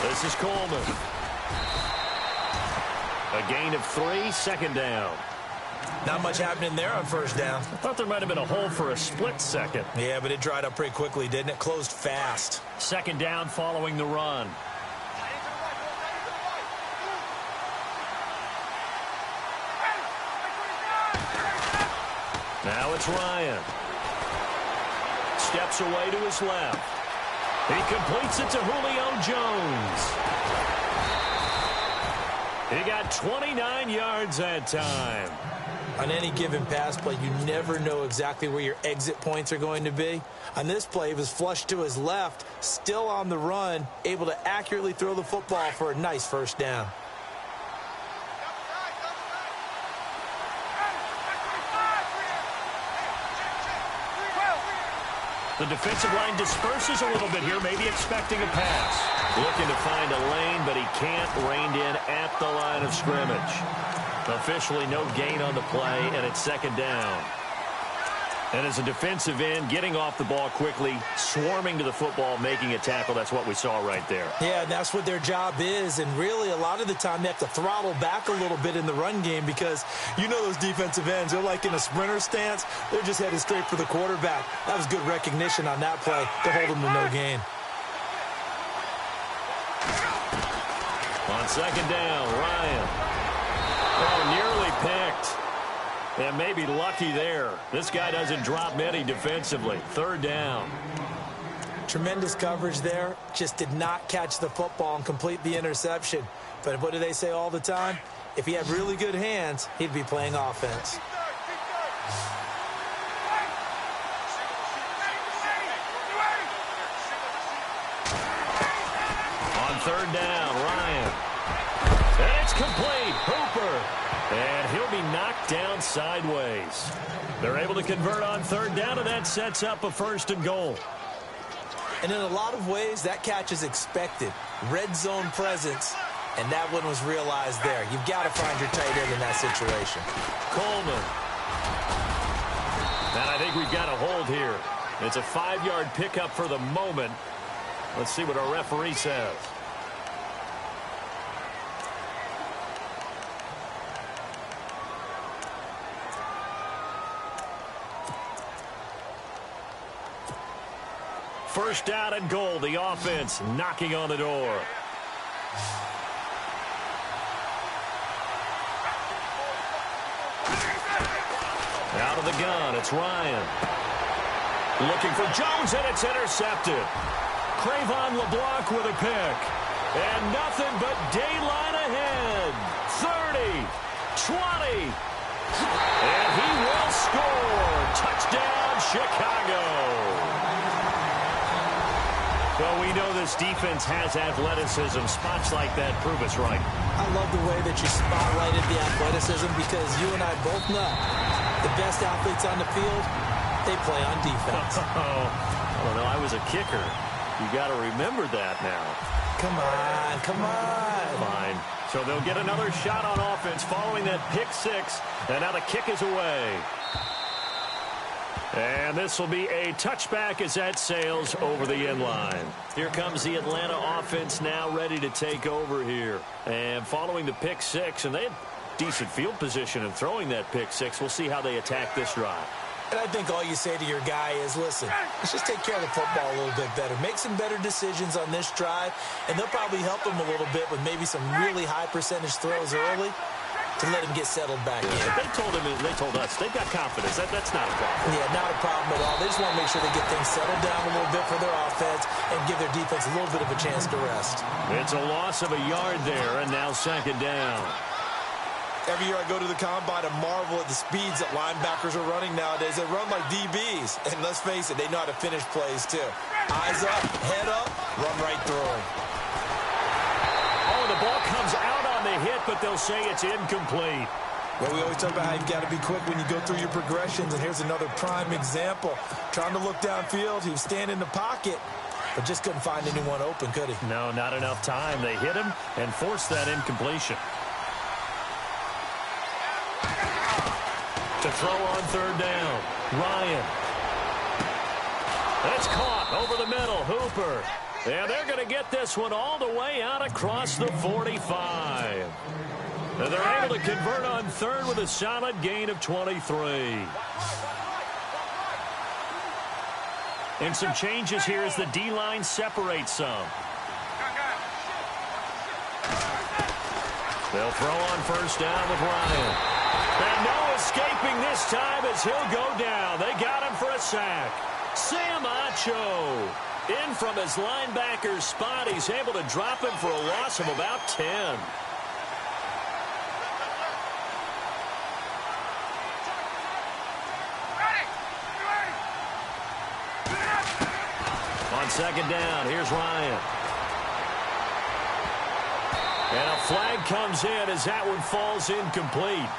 This is Coleman. A gain of 3, second down. Not much happening there on first down. I thought there might have been a hole for a split second. Yeah, but it dried up pretty quickly, didn't it? Closed fast. Second down following the run. Now it's Ryan. Steps away to his left. He completes it to Julio Jones. He got 29 yards that time. On any given pass play, you never know exactly where your exit points are going to be. On this play, he was flushed to his left, still on the run, able to accurately throw the football for a nice first down. The defensive line disperses a little bit here, maybe expecting a pass. Looking to find a lane, but he can't. Reined in at the line of scrimmage. Officially no gain on the play, and it's second down. And as a defensive end, getting off the ball quickly, swarming to the football, making a tackle, that's what we saw right there. Yeah, and that's what their job is, and really a lot of the time they have to throttle back a little bit in the run game because you know those defensive ends, they're like in a sprinter stance. They're just headed straight for the quarterback. That was good recognition on that play to hold them to no gain. On second down, Ryan. Oh, nearly picked. And maybe lucky there. This guy doesn't drop many defensively. Third down. Tremendous coverage there. Just did not catch the football and complete the interception. But what do they say all the time? If he had really good hands, he'd be playing offense. On third down, Ryan. And it's complete. Hooper. And he'll be knocked down sideways. They're able to convert on third down, and that sets up a first and goal. And in a lot of ways, that catch is expected. Red zone presence, and that one was realized there. You've got to find your tight end in that situation. Coleman. And I think we've got a hold here. It's a 5-yard pickup for the moment. Let's see what our referee says. First down and goal. The offense knocking on the door. Out of the gun, it's Ryan. Looking for Jones, and it's intercepted. Crayvon LeBlanc with a pick. And nothing but daylight ahead. 30, 20. And he will score. Touchdown, Chicago. Well, we know this defense has athleticism. Spots like that prove us right. I love the way that you spotlighted the athleticism because you and I both know the best athletes on the field, they play on defense. Oh, I don't know. I was a kicker. You got to remember that now. Come on, come on. Fine. So they'll get another shot on offense following that pick six, and now the kick is away. And this will be a touchback as that sails over the end line. Here comes the Atlanta offense now ready to take over here. And following the pick six, and they had decent field position in throwing that pick six. We'll see how they attack this drive. And I think all you say to your guy is, listen, let's just take care of the football a little bit better. Make some better decisions on this drive, and they'll probably help him a little bit with maybe some really high percentage throws early to let him get settled back in. They told us, they've got confidence. That's not a problem. Yeah, not a problem at all. They just want to make sure they get things settled down a little bit for their offense and give their defense a little bit of a chance to rest. It's a loss of a yard there, and now second down. Every year I go to the combine and marvel at the speeds that linebackers are running nowadays. They run like DBs. And let's face it, they know how to finish plays too. Eyes up, head up, run right through them. Oh, the ball comes out on the hit, but they'll say it's incomplete. Well, we always talk about how you've got to be quick when you go through your progressions, and here's another prime example. Trying to look downfield, he was standing in the pocket, but just couldn't find anyone open, could he? No, not enough time. They hit him and forced that incompletion. To throw on third down, Ryan. That's caught over the middle, Hooper. And they're going to get this one all the way out across the 45. And they're able to convert on third with a solid gain of 23. And some changes here as the D-line separates some. They'll throw on first down with Ryan. And no escaping this time as he'll go down. They got him for a sack. Sam Acho in from his linebacker spot. He's able to drop him for a loss of about 10. On second down, here's Ryan. And a flag comes in as that one falls incomplete.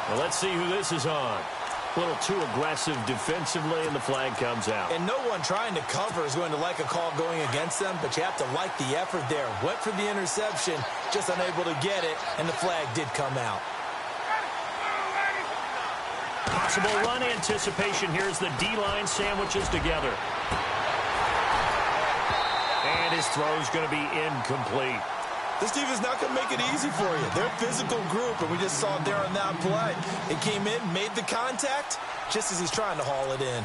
Well, let's see who this is on. A little too aggressive defensively, and the flag comes out. And no one trying to cover is going to like a call going against them, but you have to like the effort there. Went for the interception, just unable to get it, and the flag did come out. Possible run anticipation here as the D-line sandwiches together. And his throw's going to be incomplete. This team is not going to make it easy for you. They're a physical group, and we just saw it there on that play. It came in, made the contact, just as he's trying to haul it in.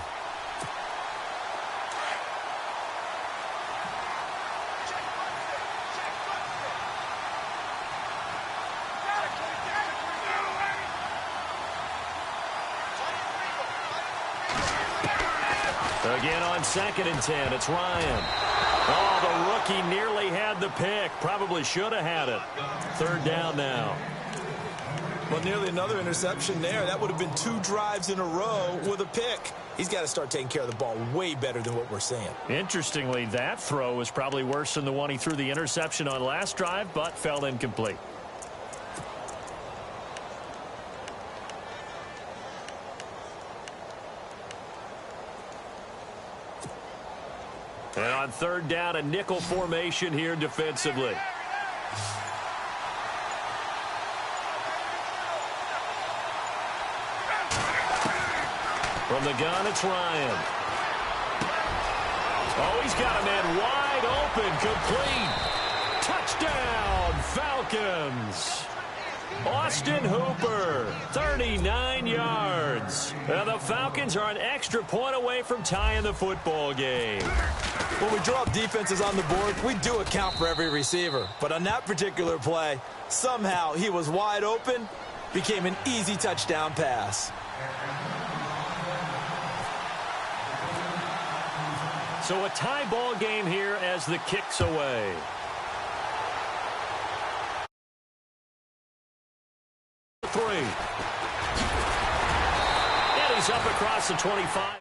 Again on 2nd and 10, it's Ryan. Oh, the rookie nearly had the pick. Probably should have had it. Third down now. Well, nearly another interception there. That would have been 2 drives in a row with a pick. He's got to start taking care of the ball way better than what we're seeing. Interestingly, that throw was probably worse than the one he threw the interception on last drive, but fell incomplete. And on third down, a nickel formation here defensively. From the gun, it's Ryan. Oh, he's got a man wide open, complete. Touchdown, Falcons. Austin Hooper, 39 yards. And the Falcons are an extra point away from tying the football game. When we drop defenses on the board, we do account for every receiver. But on that particular play, somehow he was wide open, became an easy touchdown pass. So a tie ball game here as the kick's away. And he's up across the 25.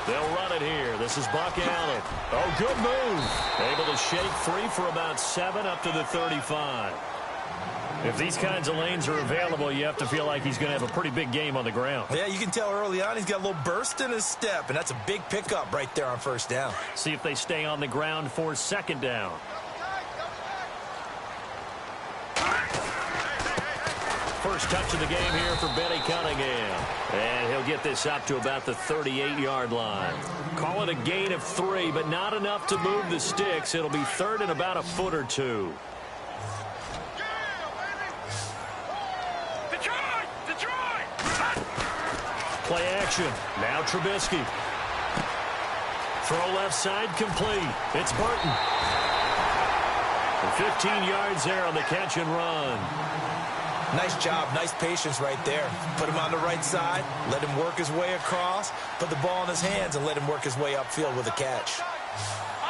They'll run it here. This is Buck Allen. Oh, good move. Able to shake free for about 7 up to the 35. If these kinds of lanes are available, you have to feel like he's going to have a pretty big game on the ground. Yeah, you can tell early on he's got a little burst in his step, and that's a big pickup right there on first down. See if they stay on the ground for second down. First touch of the game here for Benny Cunningham. And he'll get this up to about the 38-yard line. Call it a gain of 3, but not enough to move the sticks. It'll be third and about a foot or 2. Play action. Now Trubisky. Throw left side complete. It's Burton. And 15 yards there on the catch and run. Nice job, nice patience right there. Put him on the right side, let him work his way across, put the ball in his hands, and let him work his way upfield with a catch. All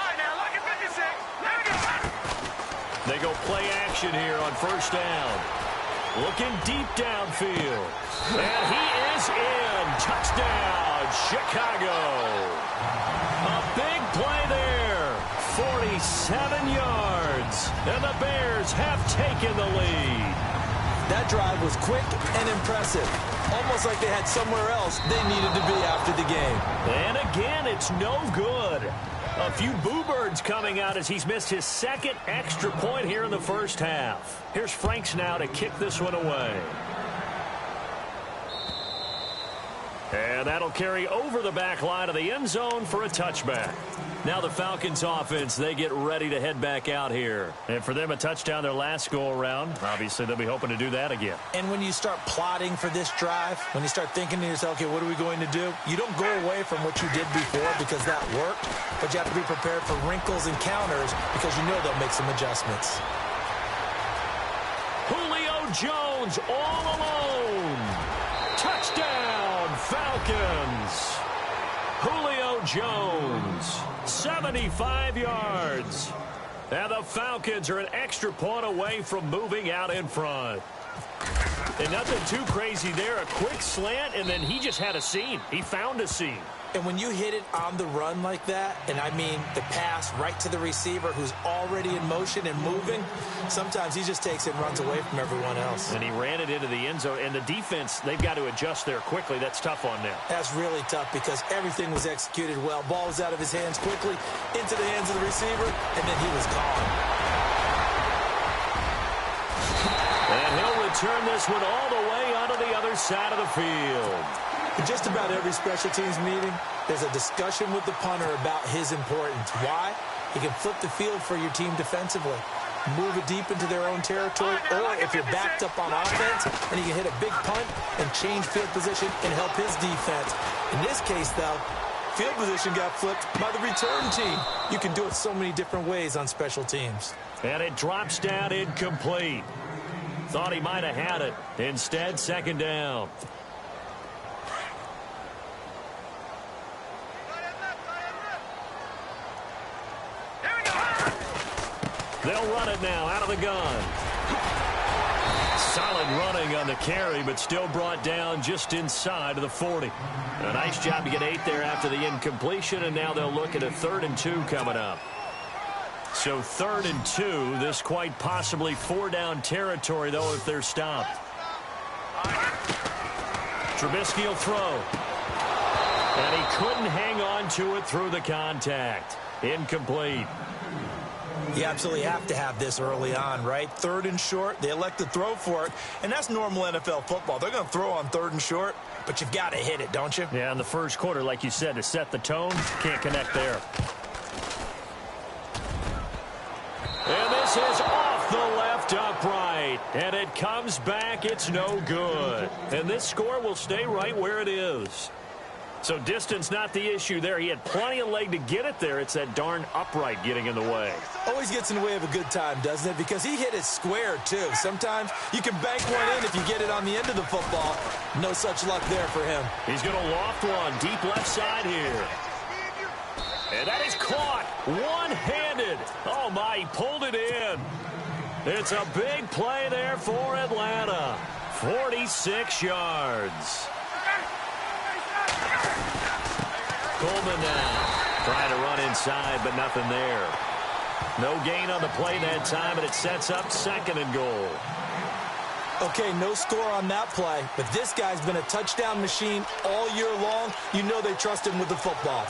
right, now, look at 56. Let it go. They go play action here on first down. Looking deep downfield. And he is in. Touchdown, Chicago. A big play there. 47 yards. And the Bears have taken the lead. That drive was quick and impressive. Almost like they had somewhere else they needed to be after the game. And again, it's no good. A few boo birds coming out as he's missed his second extra point here in the first half. Here's Franks now to kick this one away. And that'll carry over the back line of the end zone for a touchback. Now the Falcons offense, they get ready to head back out here. And for them, a touchdown their last go-around. Obviously, they'll be hoping to do that again. And when you start plotting for this drive, when you start thinking to yourself, okay, what are we going to do? You don't go away from what you did before because that worked, but you have to be prepared for wrinkles and counters because you know they'll make some adjustments. Julio Jones all alone. Touchdown, Falcons. Julio Jones, 75 yards. And the Falcons are an extra point away from moving out in front. And nothing too crazy there. A quick slant, and then he just had a seam. He found a seam. And when you hit it on the run like that, and I mean the pass right to the receiver who's already in motion and moving, sometimes he just takes it and runs away from everyone else. And he ran it into the end zone. And the defense, they've got to adjust there quickly. That's tough on them. That's really tough because everything was executed well. Ball was out of his hands quickly, into the hands of the receiver, and then he was gone. And he'll return this one all the way onto the other side of the field. In just about every special teams meeting, there's a discussion with the punter about his importance. Why? He can flip the field for your team defensively, move it deep into their own territory, or if you're backed up on offense, and he can hit a big punt and change field position and help his defense. In this case, though, field position got flipped by the return team. You can do it so many different ways on special teams. And it drops down incomplete. Thought he might have had it. Instead, second down. They'll run it now out of the gun. Solid running on the carry, but still brought down just inside of the 40. A nice job to get 8 there after the incompletion, and now they'll look at a 3rd and 2 coming up. So 3rd and 2, this quite possibly 4-down territory, though, if they're stopped. Trubisky will throw. And he couldn't hang on to it through the contact. Incomplete. You absolutely have to have this early on, right? 3rd and short, they elect to throw for it, and that's normal NFL football. They're going to throw on 3rd and short, but you've got to hit it, don't you? Yeah, in the first quarter, like you said, to set the tone, can't connect there. And this is off the left upright, and it comes back. It's no good. And this score will stay right where it is. So distance not the issue there. He had plenty of leg to get it there. It's that darn upright getting in the way. Always gets in the way of a good time, doesn't it? Because he hit it square, too. Sometimes you can bank one in if you get it on the end of the football. No such luck there for him. He's going to loft one deep left side here. And that is caught one-handed. Oh, my, he pulled it in. It's a big play there for Atlanta. 46 yards. Coleman now trying to run inside, but nothing there. No gain on the play that time, and it sets up 2nd and goal. Okay, no score on that play, but this guy's been a touchdown machine all year long. You know they trust him with the football.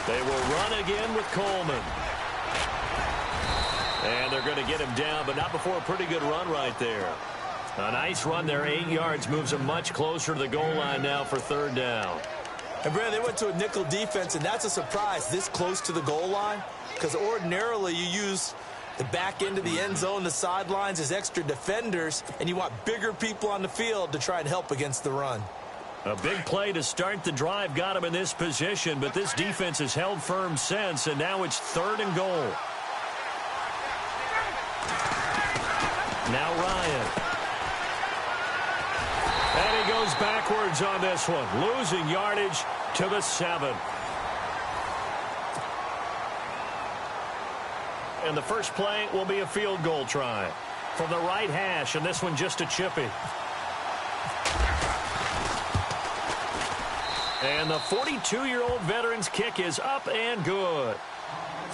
They will run again with Coleman. And they're going to get him down, but not before a pretty good run right there. A nice run there, 8 yards, moves him much closer to the goal line now for 3rd down. And, Brad, they went to a nickel defense, and that's a surprise this close to the goal line, because ordinarily you use the back end of the end zone, the sidelines as extra defenders, and you want bigger people on the field to try and help against the run. A big play to start the drive got him in this position, but this defense has held firm since, and now it's 3rd and goal. Now Ryan. And he goes backwards on this one, losing yardage to the 7. And the first play will be a field goal try from the right hash, and this one just a chippy. And the 42-year-old veteran's kick is up and good.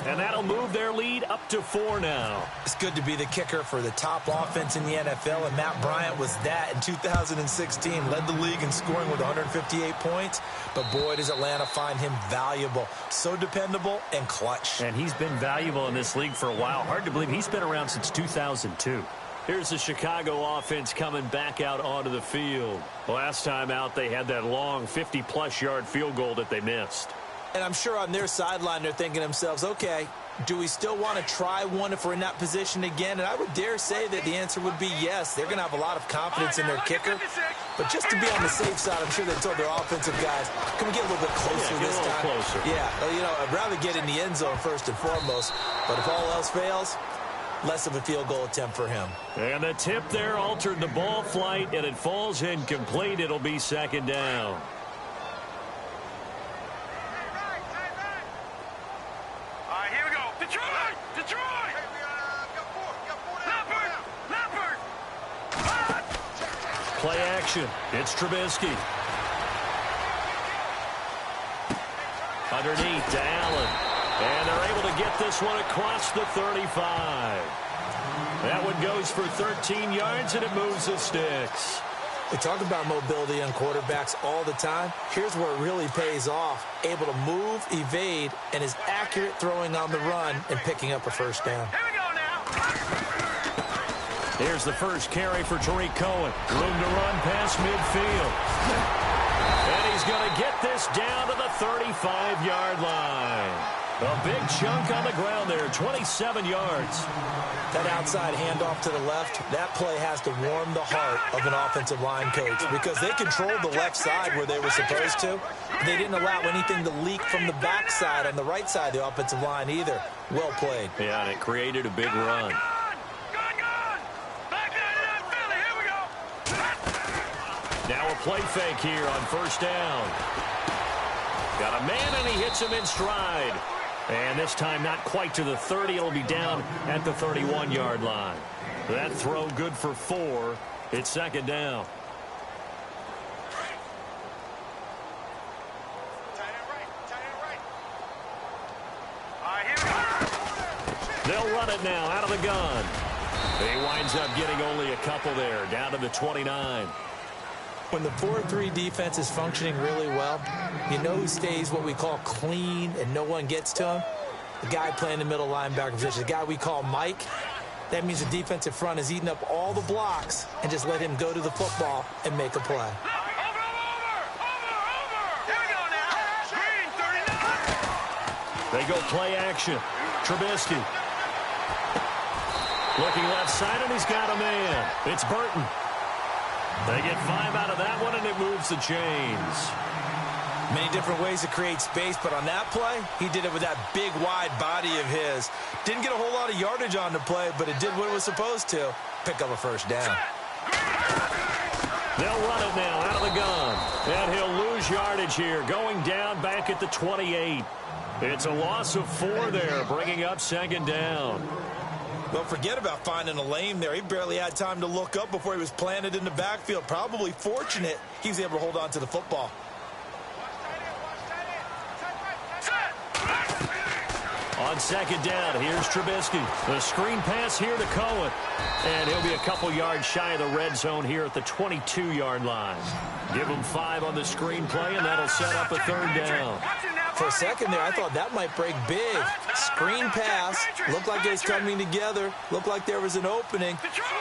And that'll move their lead up to 4 now. It's good to be the kicker for the top offense in the NFL, and Matt Bryant was that in 2016. Led the league in scoring with 158 points, but boy, does Atlanta find him valuable. So dependable and clutch. And he's been valuable in this league for a while. Hard to believe he's been around since 2002. Here's the Chicago offense coming back out onto the field. Last time out, they had that long 50-plus yard field goal that they missed. And I'm sure on their sideline, they're thinking to themselves, okay, do we still want to try one if we're in that position again? And I would dare say that the answer would be yes. They're going to have a lot of confidence in their kicker. But just to be on the safe side, I'm sure they told their offensive guys, can we get a little bit closer this time? Closer. Yeah, you know, I'd rather get in the end zone first and foremost. But if all else fails, less of a field goal attempt for him. And the tip there altered the ball flight, and it falls incomplete. It'll be 2nd down. Play action. It's Trubisky. Underneath to Allen. And they're able to get this one across the 35. That one goes for 13 yards, and it moves the sticks. We talk about mobility on quarterbacks all the time. Here's where it really pays off. Able to move, evade, and is accurate throwing on the run and picking up a first down. Here we go now. Here's the first carry for Tariq Cohen. Room to run past midfield. And he's going to get this down to the 35-yard line. A big chunk on the ground there, 27 yards. That outside handoff to the left, that play has to warm the heart of an offensive line coach because they controlled the left side where they were supposed to. They didn't allow anything to leak from the backside on the right side of the offensive line either. Well played. Yeah, and it created a big run. Now a play fake here on first down. Got a man, and he hits him in stride. And this time not quite to the 30. It'll be down at the 31-yard line. That throw good for 4. It's 2nd down. They'll run it now out of the gun. He winds up getting only a couple there, down to the 29. When the 4-3 defense is functioning really well, you know who stays what we call clean and no one gets to him? The guy playing the middle linebacker position, the guy we call Mike. That means the defensive front is eating up all the blocks and just let him go to the football and make a play. They go play action. Trubisky. Looking left side, and he's got a man. It's Burton. They get 5 out of that one, and it moves the chains. Many different ways to create space, but on that play, he did it with that big, wide body of his. Didn't get a whole lot of yardage on the play, but it did what it was supposed to. Pick up a first down. They'll run it now out of the gun. And he'll lose yardage here, going down back at the 28. It's a loss of 4 there, bringing up 2nd down. Don't forget about finding a lane there. He barely had time to look up before he was planted in the backfield. Probably fortunate he was able to hold on to the football. On 2nd down, here's Trubisky. The screen pass here to Cohen. And he'll be a couple yards shy of the red zone here at the 22-yard line. Give him 5 on the screen play, and that'll set up a 3rd down. For a second there, I thought that might break big. Screen pass, looked like it was coming together, looked like there was an opening.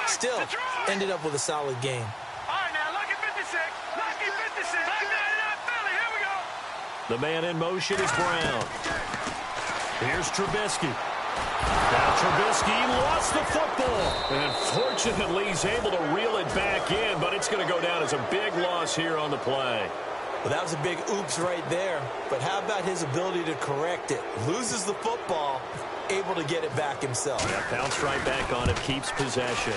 Still, ended up with a solid game. All right, now, lucky 56. Lucky 56. Philly, here we go. The man in motion is Brown. Here's Trubisky. Now Trubisky lost the football. And fortunately, he's able to reel it back in, but it's going to go down as a big loss here on the play. Well, that was a big oops right there. But how about his ability to correct it? Loses the football, able to get it back himself. Yeah, pounced right back on it, keeps possession.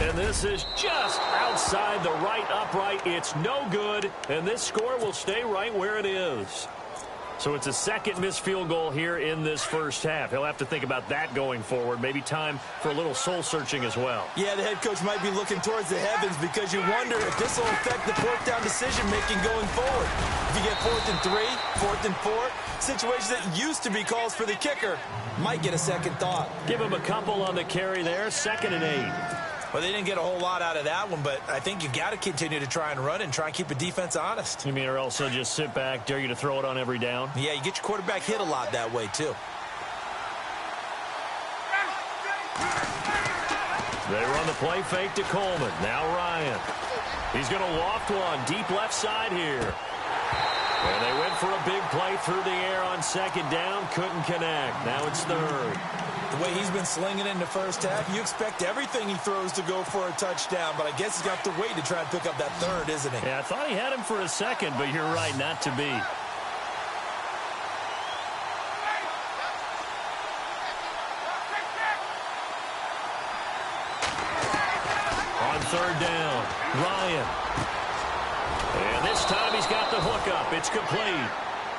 And this is just outside the right upright. It's no good, and this score will stay right where it is. So it's a second missed field goal here in this first half. He'll have to think about that going forward. Maybe time for a little soul-searching as well. Yeah, the head coach might be looking towards the heavens because you wonder if this will affect the fourth down decision-making going forward. If you get 4th and 3, 4th and 4, situations that used to be calls for the kicker might get a second thought. Give him a couple on the carry there, 2nd and 8. Well, they didn't get a whole lot out of that one, but I think you got to continue to try and run and try and keep the defense honest. You mean or also just sit back, dare you to throw it on every down? Yeah, you get your quarterback hit a lot that way, too. They run the play fake to Coleman. Now Ryan. He's going to loft one deep left side here. And they went for a big play through the air on 2nd down. Couldn't connect. Now it's 3rd. The way he's been slinging in the first half, you expect everything he throws to go for a touchdown, but I guess he's got to wait to try and pick up that 3rd, isn't he? Yeah, I thought he had him for a second, but you're right, not to be. On 3rd down, Ryan. And this time he's got the hook up. It's complete.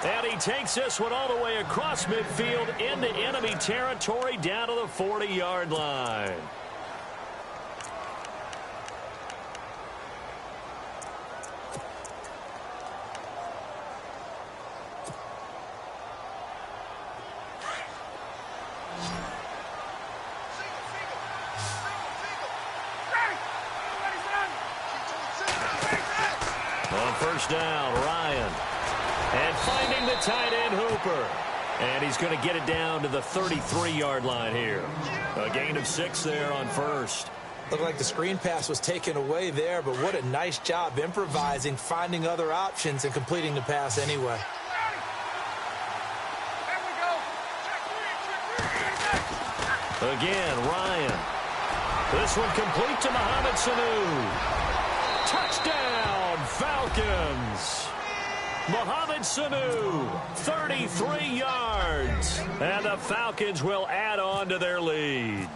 And he takes this one all the way across midfield into enemy territory down to the 40-yard line. On 1st down, Ryan. And finding the tight end, Hooper. And he's going to get it down to the 33-yard line here. A gain of 6 there on 1st. Looked like the screen pass was taken away there, but what a nice job improvising, finding other options, and completing the pass anyway. Again, Ryan. This one complete to Mohamed Sanu. Touchdown, Falcons. Mohamed Sanu, 33 yards. And the Falcons will add on to their lead.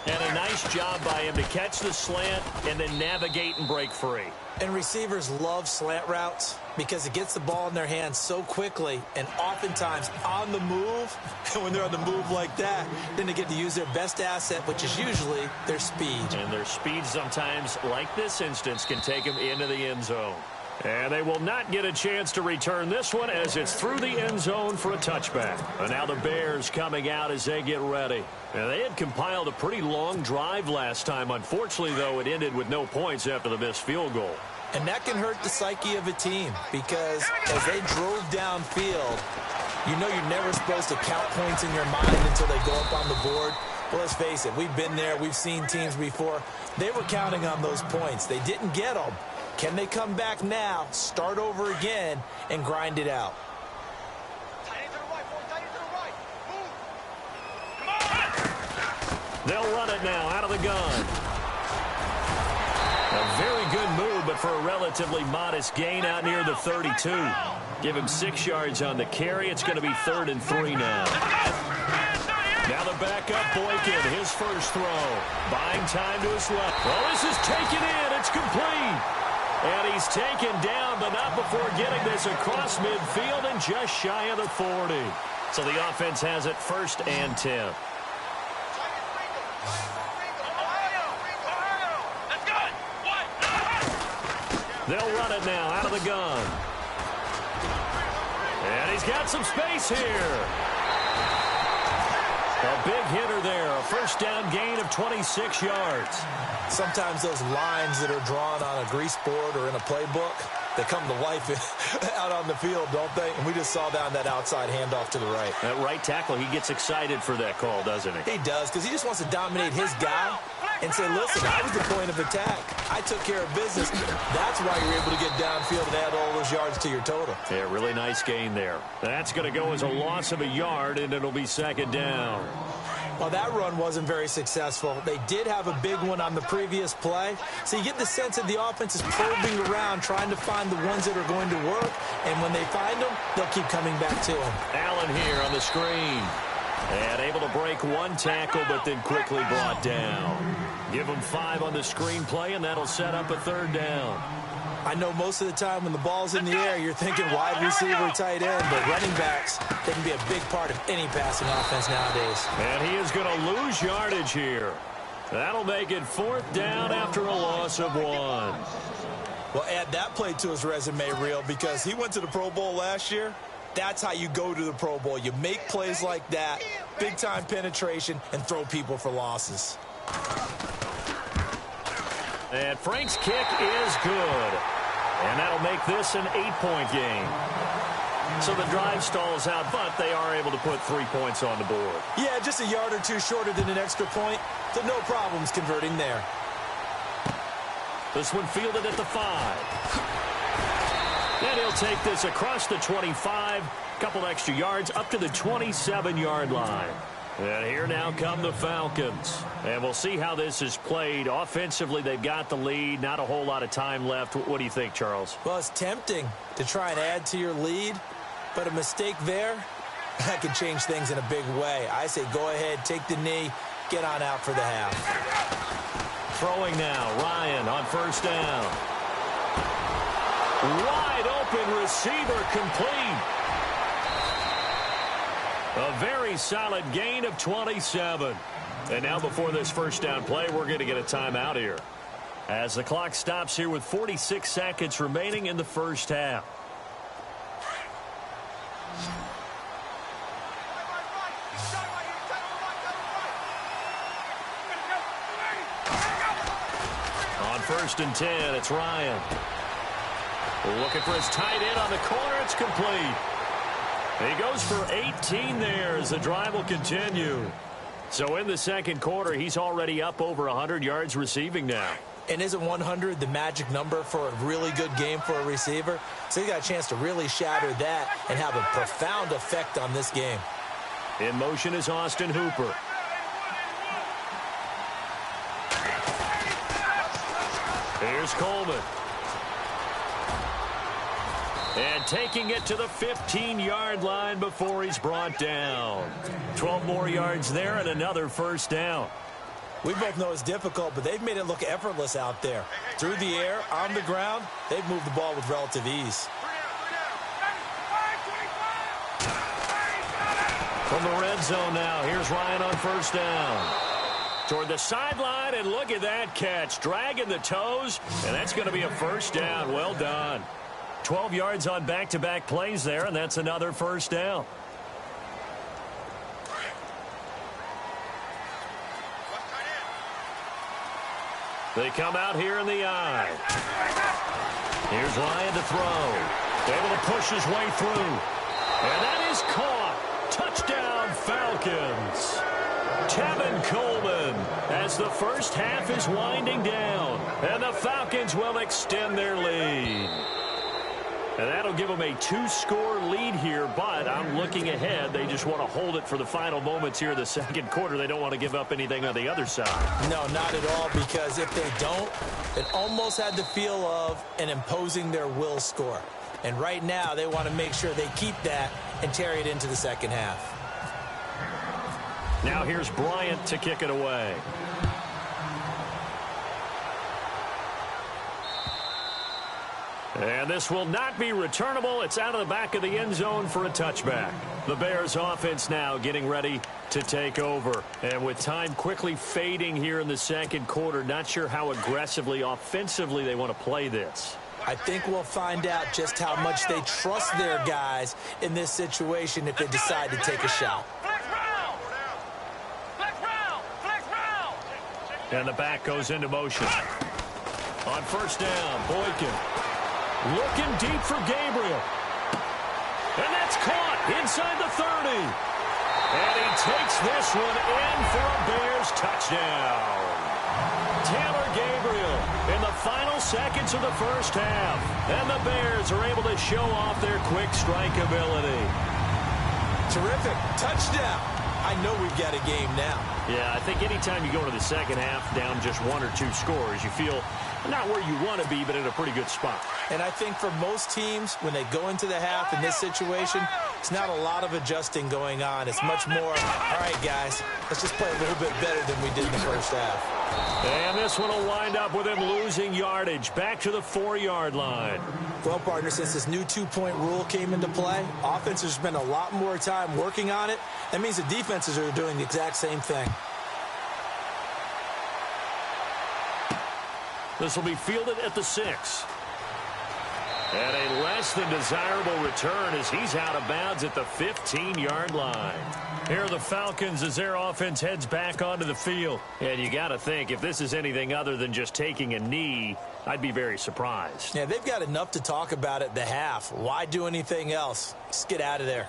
And a nice job by him to catch the slant and then navigate and break free. And receivers love slant routes because it gets the ball in their hands so quickly and oftentimes on the move. And when they're on the move like that, then they get to use their best asset, which is usually their speed. And their speed sometimes, like this instance, can take them into the end zone. And they will not get a chance to return this one as it's through the end zone for a touchback. And now the Bears coming out as they get ready. And they had compiled a pretty long drive last time. Unfortunately, though, it ended with no points after the missed field goal. And that can hurt the psyche of a team because as they drove downfield, you know you're never supposed to count points in your mind until they go up on the board. Well, let's face it, we've been there. We've seen teams before. They were counting on those points. They didn't get them. Can they come back now, start over again, and grind it out? They'll run it now out of the gun. A very good move, but for a relatively modest gain out near the 32. Give him 6 yards on the carry. It's going to be 3rd and 3 now. Now the backup, Boykin, his first throw. Buying time to his left. Oh, this is taken in. It's complete. And he's taken down, but not before getting this across midfield and just shy of the 40. So the offense has it 1st and 10. They'll run it now out of the gun. And he's got some space here. A big hitter there. A 1st down gain of 26 yards. Sometimes those lines that are drawn on a grease board or in a playbook, they come to life out on the field, don't they? And we just saw that on that outside handoff to the right. That right tackle, he gets excited for that call, doesn't he? He does, because he just wants to dominate his guy. and say, listen, I was the point of attack. I took care of business. That's why you're able to get downfield and add all those yards to your total. Yeah, really nice gain there. That's going to go as a loss of a yard, and it'll be second down. Well, that run wasn't very successful. They did have a big one on the previous play. So you get the sense that the offense is probing around, trying to find the ones that are going to work. And when they find them, they'll keep coming back to them. Allen here on the screen. And able to break one tackle, but then quickly brought down. Give them 5 on the screen play, and that'll set up a third down. I know most of the time when the ball's in the air, you're thinking wide receiver, tight end, but running backs, they can be a big part of any passing offense nowadays. And he is going to lose yardage here. That'll make it 4th down after a loss of 1. Well, add that play to his resume reel because he went to the Pro Bowl last year. That's how you go to the Pro Bowl. You make plays like that, big-time penetration, and throw people for losses. And Frank's kick is good. And that'll make this an 8-point game. So the drive stalls out, but they are able to put 3 points on the board. Yeah, just a yard or two shorter than an extra point, so no problems converting there. This one fielded at the 5. And he'll take this across the 25, couple extra yards up to the 27-yard line. And here now come the Falcons. And we'll see how this is played. Offensively, they've got the lead. Not a whole lot of time left. What do you think, Charles? Well, it's tempting to try and add to your lead, but a mistake there, that could change things in a big way. I say go ahead, take the knee, get on out for the half. Throwing now, Ryan on first down. Wide open receiver complete. A very solid gain of 27. And now before this first down play, we're going to get a timeout here. As the clock stops here with 46 seconds remaining in the first half. On 1st and 10, it's Ryan. Looking for his tight end on the corner. It's complete. He goes for 18 there as the drive will continue. So in the second quarter, he's already up over 100 yards receiving now. And isn't 100 the magic number for a really good game for a receiver? So he got a chance to really shatter that and have a profound effect on this game. In motion is Austin Hooper. Here's Coleman. And taking it to the 15-yard line before he's brought down. 12 more yards there and another first down. We both know it's difficult, but they've made it look effortless out there. Through the air, on the ground, they've moved the ball with relative ease. From the red zone now, here's Ryan on first down. Toward the sideline, and look at that catch. Dragging the toes, and that's going to be a first down. Well done. 12 yards on back-to-back plays there, and that's another first down. They come out here in the eye. Here's Ryan to throw. Able to push his way through. And that is caught. Touchdown, Falcons. Tevin Coleman as the first half is winding down. And the Falcons will extend their lead. And that'll give them a 2-score lead here, but I'm looking ahead. They just want to hold it for the final moments here in the second quarter. They don't want to give up anything on the other side. No, not at all, because if they don't, it almost had the feel of an imposing their will score. And right now, they want to make sure they keep that and carry it into the second half. Now here's Bryant to kick it away. And this will not be returnable. It's out of the back of the end zone for a touchback. The Bears offense now getting ready to take over. And with time quickly fading here in the second quarter, not sure how aggressively, offensively they want to play this. I think we'll find out just how much they trust their guys in this situation if they decide to take a shot. And the back goes into motion. On first down, Boykin. Looking deep for Gabriel. And that's caught inside the 30. And he takes this one in for a Bears touchdown. Taylor Gabriel in the final seconds of the first half. And the Bears are able to show off their quick strike ability. Terrific. Touchdown. I know we've got a game now. Yeah, I think anytime you go into the second half down just 1 or 2 scores, you feel not where you want to be, but in a pretty good spot. And I think for most teams, when they go into the half in this situation, it's not a lot of adjusting going on. It's much more, all right, guys, let's just play a little bit better than we did in the first half. And this one will wind up with him losing yardage back to the 4-yard line. Well, partner, since this new 2-point rule came into play, offenses spend a lot more time working on it. That means the defenses are doing the exact same thing. This will be fielded at the 6. And a less than desirable return as he's out of bounds at the 15-yard line. Here are the Falcons as their offense heads back onto the field. And you got to think, if this is anything other than just taking a knee, I'd be very surprised. Yeah, they've got enough to talk about at the half. Why do anything else? Just get out of there.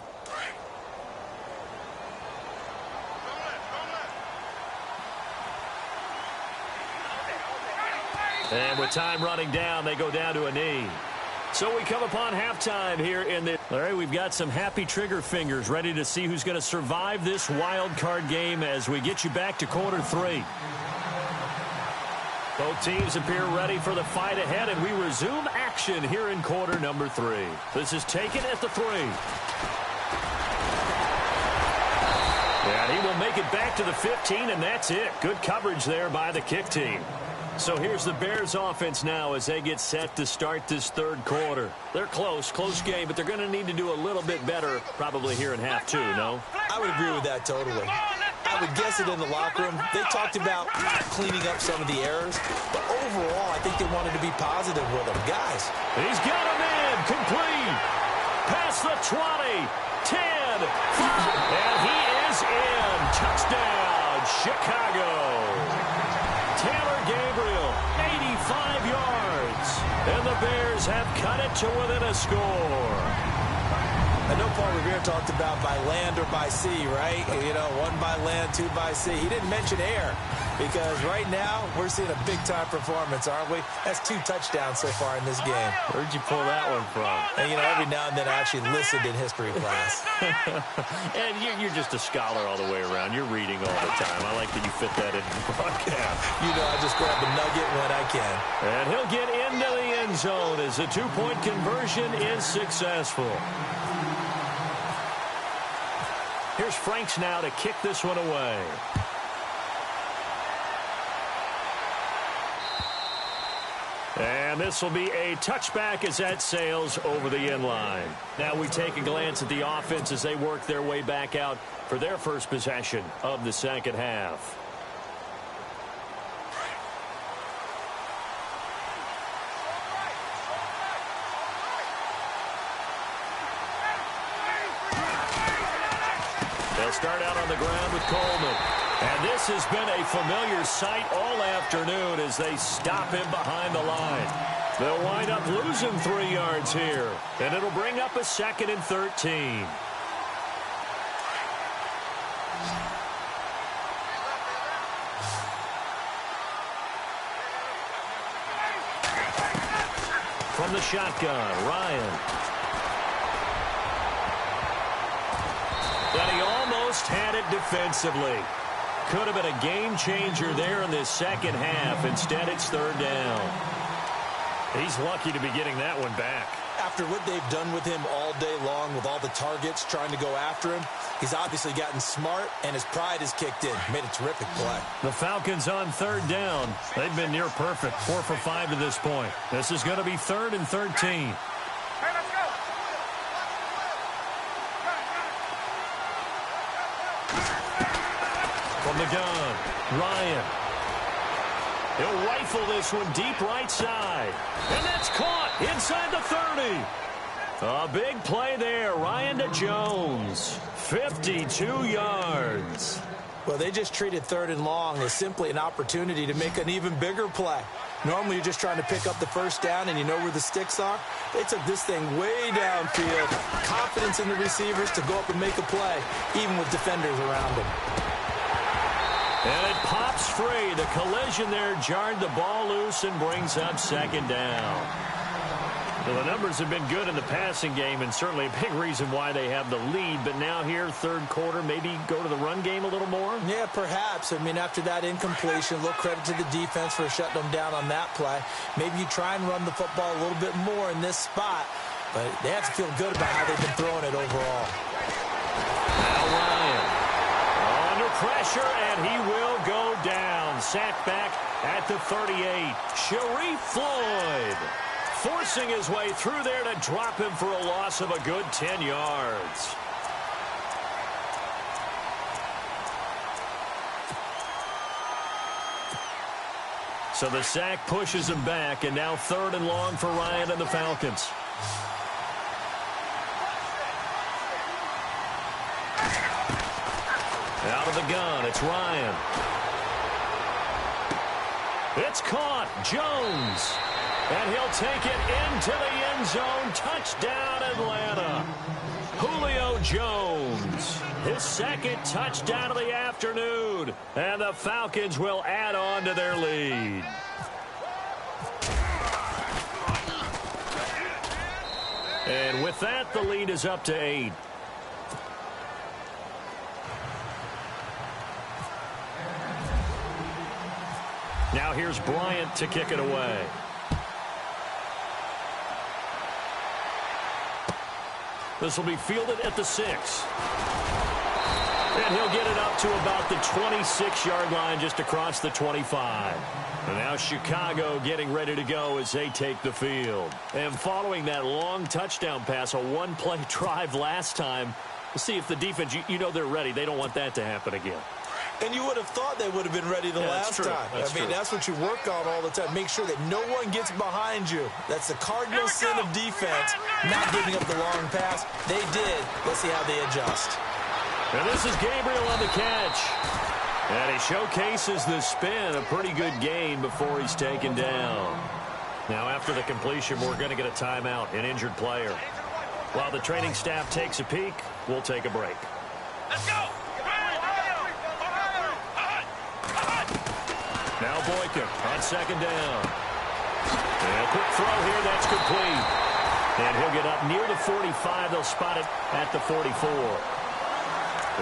And with time running down, they go down to a knee. So we come upon halftime here in the... All right, we've got some happy trigger fingers ready to see who's going to survive this wild card game as we get you back to quarter 3. Both teams appear ready for the fight ahead, and we resume action here in quarter number 3. This is taken at the 3. And he will make it back to the 15, and that's it. Good coverage there by the kick team. So here's the Bears offense now as they get set to start this third quarter. They're close game, but they're going to need to do a little bit better probably here in half 2, no? I would agree with that totally. I would guess it in the locker room. They talked about cleaning up some of the errors, but overall, I think they wanted to be positive with them. Guys. He's got him in, complete. Past the 20, 10, 5, and he is in. Touchdown, Chicago. Taylor Gabriel, 85 yards. And the Bears have cut it to within a score. I know Paul Revere talked about by land or by sea, right? You know, 1 by land, 2 by sea. He didn't mention air because right now we're seeing a big-time performance, aren't we? That's 2 touchdowns so far in this game. Where'd you pull that one from? And, you know, every now and then I actually listened in history class. And you're just a scholar all the way around. You're reading all the time. I like that you fit that in the broadcast. You know, I just grab a nugget when I can. And he'll get into the end zone as the 2-point conversion is successful. Here's Franks now to kick this one away. And this will be a touchback as that sails over the end line. Now we take a glance at the offense as they work their way back out for their first possession of the second half. They'll start out on the ground with Coleman. And this has been a familiar sight all afternoon as they stop him behind the line. They'll wind up losing 3 yards here. And it'll bring up a 2nd and 13. From the shotgun, Ryan. And he almost had it defensively. Could have been a game changer there in this second half. Instead, it's 3rd down. He's lucky to be getting that one back. After what they've done with him all day long with all the targets trying to go after him, he's obviously gotten smart, and his pride has kicked in. Made a terrific play. The Falcons on 3rd down. They've been near perfect, 4 for 5 to this point. This is going to be 3rd and 13. From the gun, Ryan. He'll rifle this one deep right side. And that's caught inside the 30. A big play there. Ryan to Jones. 52 yards. Well, they just treated 3rd and long as simply an opportunity to make an even bigger play. Normally, you're just trying to pick up the first down and you know where the sticks are. They took this thing way downfield. Confidence in the receivers to go up and make a play, even with defenders around them. And it pops free. The collision there jarred the ball loose and brings up second down. Well, the numbers have been good in the passing game and certainly a big reason why they have the lead. But now here, third quarter, maybe go to the run game a little more? Yeah, perhaps. I mean, after that incompletion, a little credit to the defense for shutting them down on that play. Maybe you try and run the football a little bit more in this spot. But they have to feel good about how they've been throwing it overall. Now Ryan under pressure, and he will go down. Sacked back at the 38. Sharif Floyd forcing his way through there to drop him for a loss of a good 10 yards. So the sack pushes him back, and now third and long for Ryan and the Falcons. Out of the gun, it's Ryan. It's caught. Jones. And he'll take it into the end zone. Touchdown, Atlanta. Julio Jones. His second touchdown of the afternoon. And the Falcons will add on to their lead. And with that, the lead is up to 8. Now here's Bryant to kick it away. This will be fielded at the 6. And he'll get it up to about the 26-yard line, just across the 25. And now Chicago getting ready to go as they take the field. And following that long touchdown pass, a one-play drive last time, we'll see if the defense, you know they're ready. They don't want that to happen again. And you would have thought they would have been ready the last time. I mean, that's what you work on all the time. Make sure that no one gets behind you. That's the cardinal sin of defense, not giving up the long pass. They did. Let's see how they adjust. And this is Gabriel on the catch. And he showcases the spin. A pretty good gain before he's taken down. Now, after the completion, we're going to get a timeout, an injured player. While the training staff takes a peek, we'll take a break. Let's go! Now Boykin on second down. And a quick throw here, that's complete. And he'll get up near the 45. They'll spot it at the 44.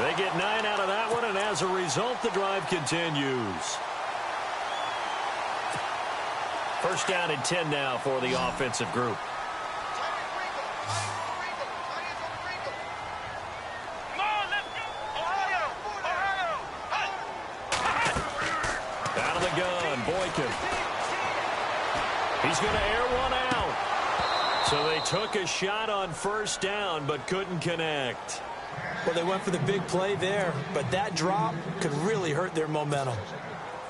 They get 9 out of that one, and as a result, the drive continues. First down and 10 now for the offensive group. Boykin. He's going to air one out. So they took a shot on first down, but couldn't connect. Well, they went for the big play there, but that drop could really hurt their momentum.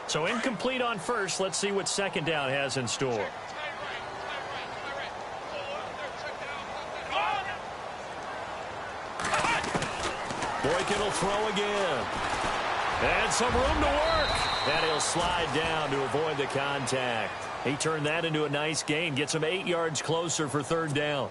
So incomplete on first. Let's see what second down has in store. Boykin will throw again. And some room to work. And he'll slide down to avoid the contact. He turned that into a nice gain. Gets him 8 yards closer for third down.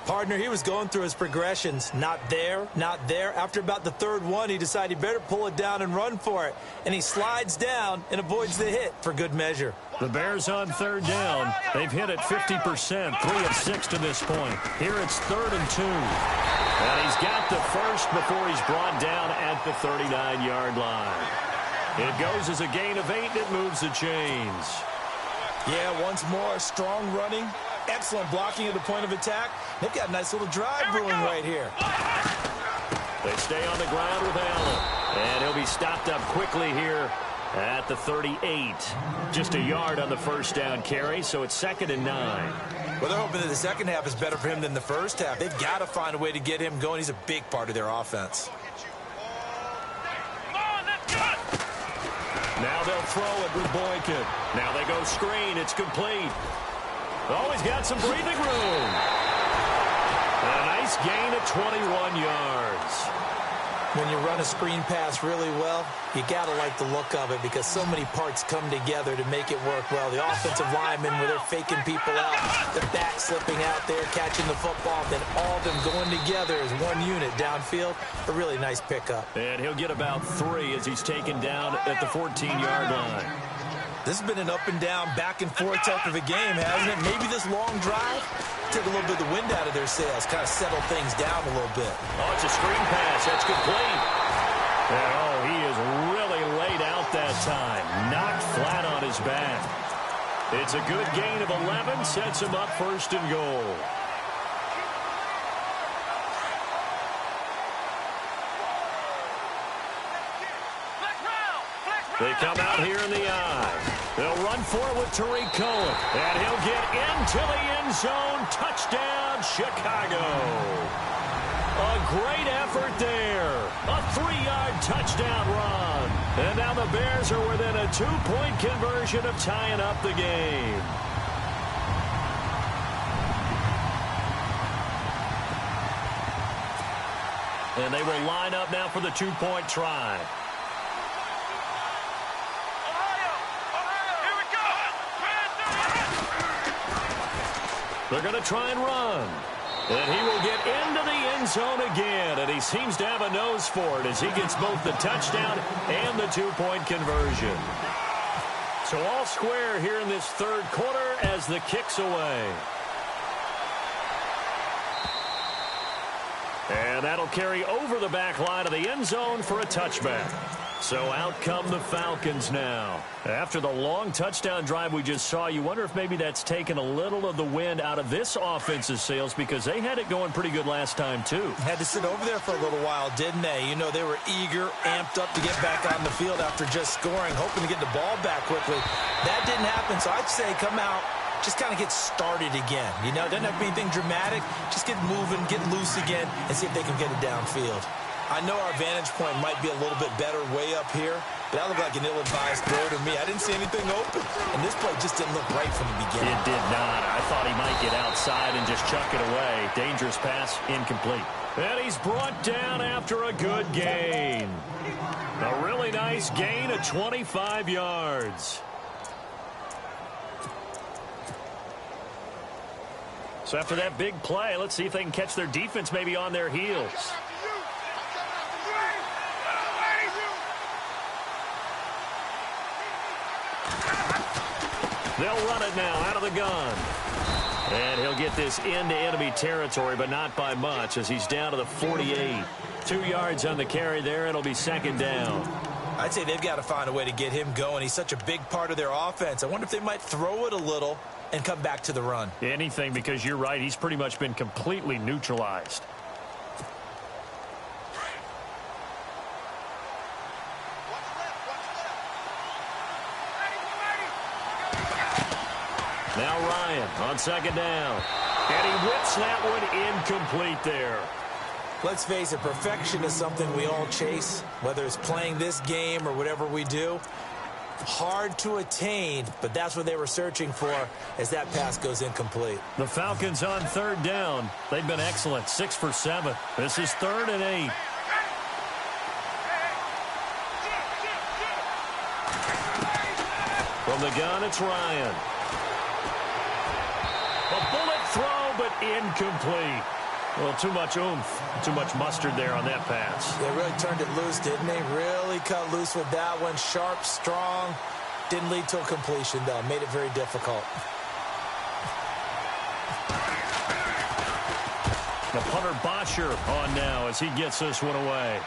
Partner, he was going through his progressions. Not there, not there. After about the third one, he decided he better pull it down and run for it. And he slides down and avoids the hit for good measure. The Bears on third down. They've hit it 50%, 3 of 6 to this point. Here it's 3rd and 2. And he's got the first before he's brought down at the 39-yard line. It goes as a gain of 8, and it moves the chains. Yeah, once more, strong running, excellent blocking at the point of attack. They've got a nice little drive brewing right here. They stay on the ground with Allen. And he'll be stopped up quickly here at the 38. Just a yard on the first down carry, so it's 2nd and 9. Well, they're hoping that the second half is better for him than the first half. They've got to find a way to get him going. He's a big part of their offense. Now they'll throw it with Boykin. Now they go screen. It's complete. Oh, he's got some breathing room. A nice gain of 21 yards. When you run a screen pass really well, you got to like the look of it because so many parts come together to make it work well. The offensive linemen, where they're faking people out, the back slipping out there, catching the football, then all of them going together as one unit downfield. A really nice pickup. And he'll get about 3 as he's taken down at the 14-yard line. This has been an up and down, back and forth type of a game, hasn't it? Maybe this long drive take a little bit of the wind out of their sails, kind of settle things down a little bit. Oh, it's a screen pass. That's complete. And, oh, he is really laid out that time. Knocked flat on his back. It's a good gain of 11. Sets him up 1st and goal. They come out here in the eye. They'll run for it with Tariq Cohen. And he'll get into the end zone. Touchdown, Chicago. A great effort there. A 3-yard touchdown run. And now the Bears are within a 2-point conversion of tying up the game. And they will line up now for the 2-point try. They're going to try and run. And he will get into the end zone again. And he seems to have a nose for it as he gets both the touchdown and the 2-point conversion. So all square here in this 3rd quarter as the kick's away. And that'll carry over the back line of the end zone for a touchback. So out come the Falcons now. After the long touchdown drive we just saw, you wonder if maybe that's taken a little of the wind out of this offense's sails because they had it going pretty good last time, too. Had to sit over there for a little while, didn't they? You know, they were eager, amped up to get back on the field after just scoring, hoping to get the ball back quickly. That didn't happen, so I'd say come out, just kind of get started again. You know, doesn't have to be anything dramatic. Just get moving, get loose again, and see if they can get it downfield. I know our vantage point might be a little bit better way up here, but that looked like an ill-advised throw to me. I didn't see anything open, and this play just didn't look right from the beginning. It did not. I thought he might get outside and just chuck it away. Dangerous pass, incomplete. And he's brought down after a good gain. A really nice gain of 25 yards. So after that big play, let's see if they can catch their defense maybe on their heels. They'll run it now out of the gun. And he'll get this into enemy territory, but not by much as he's down to the 48. 2 yards on the carry there. It'll be 2nd down. I'd say they've got to find a way to get him going. He's such a big part of their offense. I wonder if they might throw it a little and come back to the run. Anything, because you're right. He's pretty much been completely neutralized. Now Ryan on 2nd down. And he whips that one incomplete there. Let's face it, perfection is something we all chase, whether it's playing this game or whatever we do. Hard to attain, but that's what they were searching for as that pass goes incomplete. The Falcons on 3rd down. They've been excellent, 6 for 7. This is 3rd and 8. From the gun, it's Ryan. A bullet throw, but incomplete. Well, too much oomph, too much mustard there on that pass. They really turned it loose, didn't they? Really cut loose with that one. Sharp, strong. Didn't lead to a completion, though. Made it very difficult. The punter Bosher on now as he gets this one away.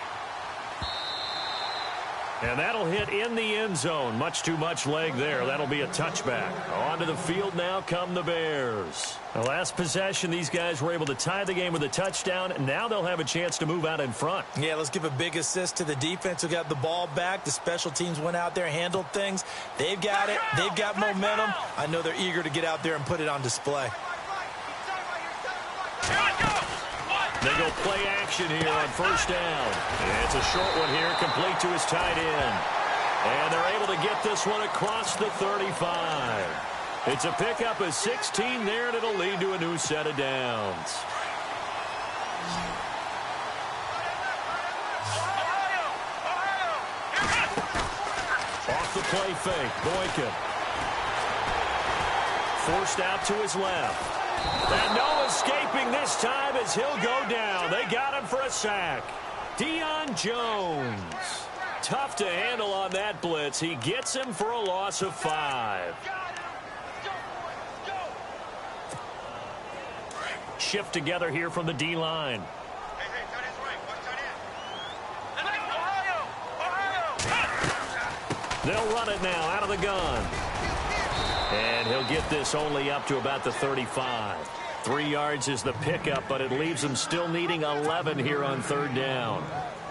And that'll hit in the end zone. Much too much leg there. That'll be a touchback. Onto the field now come the Bears. The last possession, these guys were able to tie the game with a touchdown. Now they'll have a chance to move out in front. Yeah, let's give a big assist to the defense who got the ball back. The special teams went out there, handled things. They've got it. They've got momentum. I know they're eager to get out there and put it on display. They go play action here on 1st down. It's a short one here, complete to his tight end. And they're able to get this one across the 35. It's a pickup of 16 there, and it'll lead to a new set of downs. play fake. Boykin. Forced out to his left. And no escaping this time as he'll go down. They got him for a sack. Deion Jones. Tough to handle on that blitz. He gets him for a loss of 5. Shift together here from the D-line. They'll run it now out of the gun. And he'll get this only up to about the 35. 3 yards is the pickup, but it leaves them still needing 11 here on 3rd down.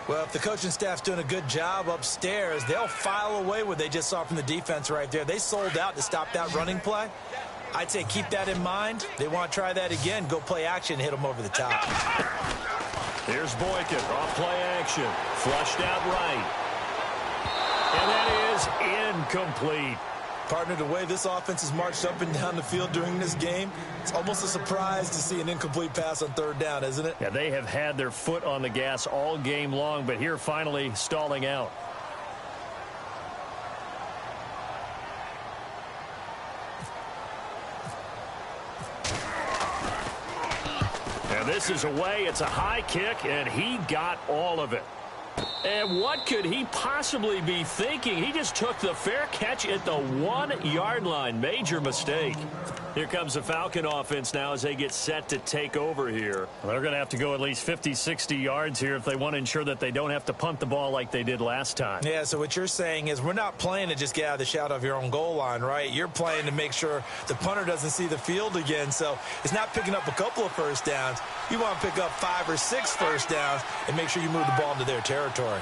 Well, if the coaching staff's doing a good job upstairs, they'll file away what they just saw from the defense right there. They sold out to stop that running play. I'd say keep that in mind. They want to try that again. Go play action, hit them over the top. Here's Boykin off play action. Flushed out right. And that is incomplete. Partner, the way this offense has marched up and down the field during this game, it's almost a surprise to see an incomplete pass on 3rd down, isn't it? Yeah, they have had their foot on the gas all game long, but here finally stalling out. And this is away. It's a high kick, and he got all of it. And what could he possibly be thinking? He just took the fair catch at the 1-yard line. Major mistake. Here comes the Falcon offense now as they get set to take over here. Well, they're going to have to go at least 50, 60 yards here if they want to ensure that they don't have to punt the ball like they did last time. Yeah, so what you're saying is we're not playing to just get out of the shadow of your own goal line, right? You're playing to make sure the punter doesn't see the field again. So it's not picking up a couple of first downs. You want to pick up 5 or 6 first downs and make sure you move the ball into their territory.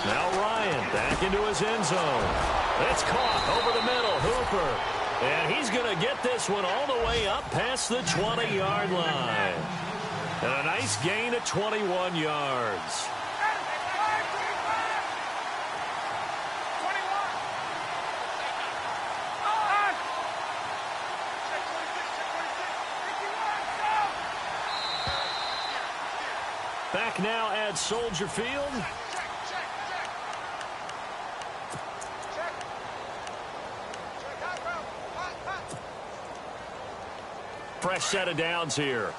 Now Ryan back into his end zone. It's caught over the middle. Hooper. And he's going to get this one all the way up past the 20-yard line. And a nice gain of 21 yards. Back now at Soldier Field. Fresh set of downs here.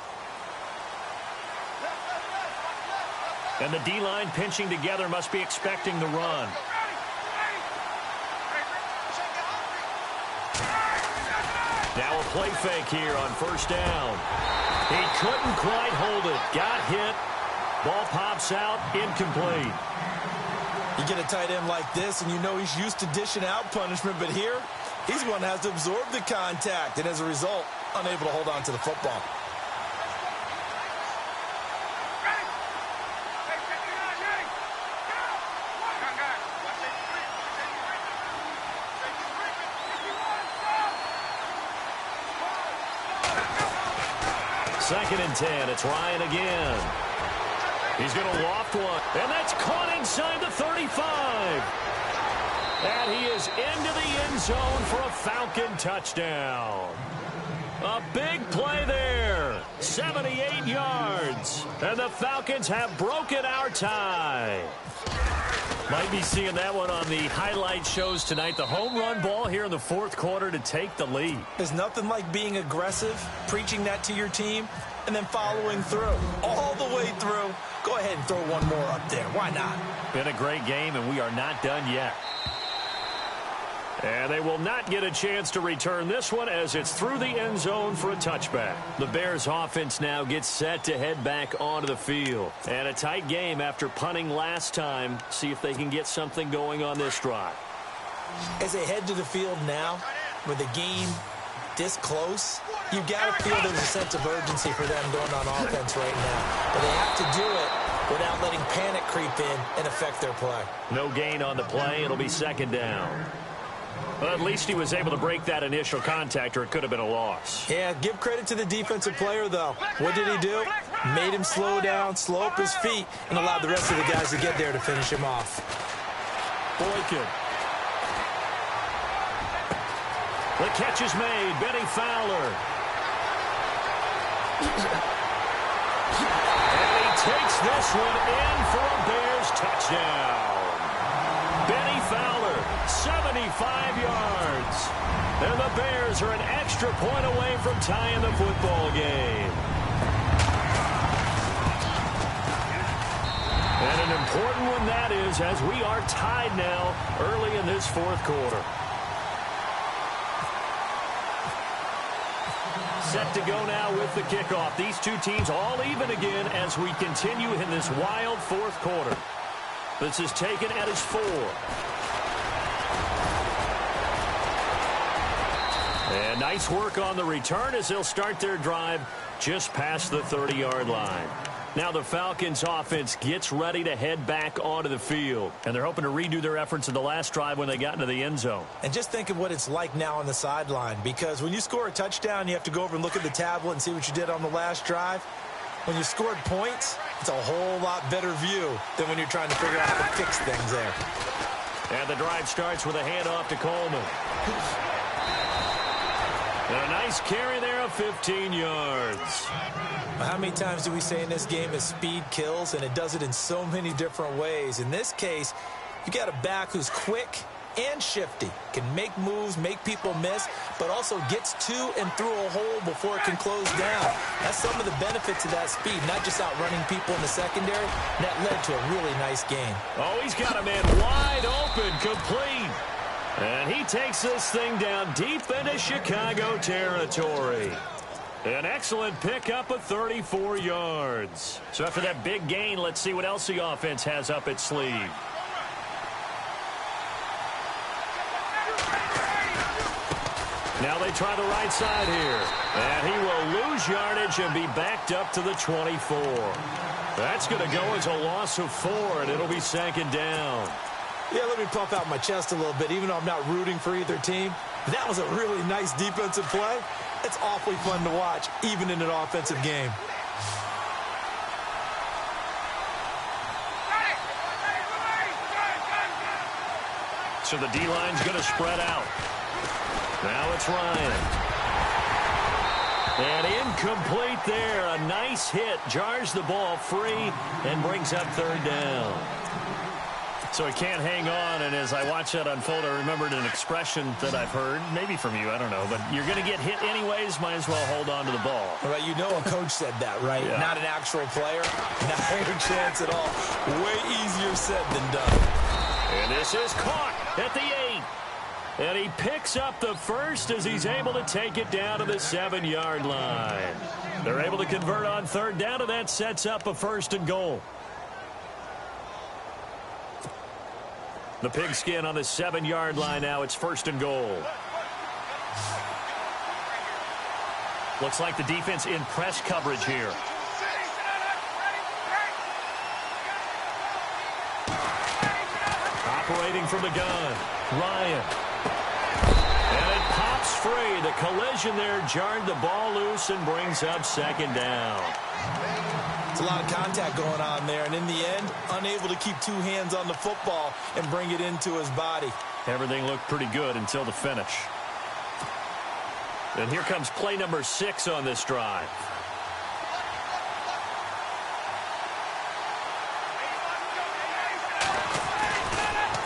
And the D-line pinching together must be expecting the run. Now a play fake here on 1st down. He couldn't quite hold it. Got hit. Ball pops out. Incomplete. You get a tight end like this, and you know he's used to dishing out punishment, but here, he's the one that has to absorb the contact, and as a result, unable to hold on to the football. Second and 10. It's Ryan again. He's going to loft one, and that's caught inside the 35. And he is into the end zone for a Falcon touchdown. A big play there. 78 yards. And the Falcons have broken our tie. Might be seeing that one on the highlight shows tonight. The home run ball here in the 4th quarter to take the lead. There's nothing like being aggressive, preaching that to your team, and then following through. All the way through. Go ahead and throw one more up there. Why not? Been a great game, and we are not done yet. And they will not get a chance to return this one as it's through the end zone for a touchback. The Bears offense now gets set to head back onto the field. And a tight game after punting last time. See if they can get something going on this drive. As they head to the field now, with the game this close, you've got to feel there's a sense of urgency for them going on offense right now. But they have to do it without letting panic creep in and affect their play. No gain on the play. It'll be 2nd down. Well, at least he was able to break that initial contact, or it could have been a loss. Yeah, give credit to the defensive player, though. What did he do? Made him slow down, slow up his feet, and allowed the rest of the guys to get there to finish him off. Boykin. The catch is made. Benny Fowler. And he takes this one in for a Bears touchdown. Benny Fowler 75 yards. And the Bears are an extra point away from tying the football game. And an important one that is, as we are tied now early in this fourth quarter. Set to go now with the kickoff. These two teams all even again as we continue in this wild fourth quarter. This is taken at his 4. And nice work on the return as they'll start their drive just past the 30-yard line. Now the Falcons offense gets ready to head back onto the field. And they're hoping to redo their efforts in the last drive when they got into the end zone. And just think of what it's like now on the sideline, because when you score a touchdown, you have to go over and look at the tablet and see what you did on the last drive. When you scored points, it's a whole lot better view than when you're trying to figure out how to fix things there. And the drive starts with a handoff to Coleman. And a nice carry there of 15 yards. How many times do we say in this game is speed kills, and it does it in so many different ways. In this case, you got a back who's quick and shifty, can make moves, make people miss, but also gets to and through a hole before it can close down. That's some of the benefits of that speed, not just outrunning people in the secondary. That led to a really nice game. Oh, he's got a man wide open, complete. And he takes this thing down deep into Chicago territory. An excellent pickup of 34 yards. So after that big gain, let's see what else the offense has up its sleeve. Now they try the right side here. And he will lose yardage and be backed up to the 24. That's going to go as a loss of 4, and it'll be second down. Yeah, let me puff out my chest a little bit, even though I'm not rooting for either team. That was a really nice defensive play. It's awfully fun to watch, even in an offensive game. So the D-line's going to spread out. Now it's Ryan. And incomplete there. A nice hit. Jars the ball free and brings up third down. So he can't hang on, and as I watch that unfold, I remembered an expression that I've heard, maybe from you, I don't know, but you're going to get hit anyways, might as well hold on to the ball. Right, you know a coach said that, right? Yeah. Not an actual player. Not a chance at all. Way easier said than done. And this is caught at the 8. And he picks up the first as he's able to take it down to the 7-yard line. They're able to convert on third down, and that sets up a 1st and goal. The pigskin on the 7-yard line now. It's 1st and goal. Looks like the defense in press coverage here. Operating from the gun, Ryan. And it pops free. The collision there jarred the ball loose and brings up second down. It's a lot of contact going on there, and in the end, unable to keep 2 hands on the football and bring it into his body. Everything looked pretty good until the finish. And here comes play number 6 on this drive.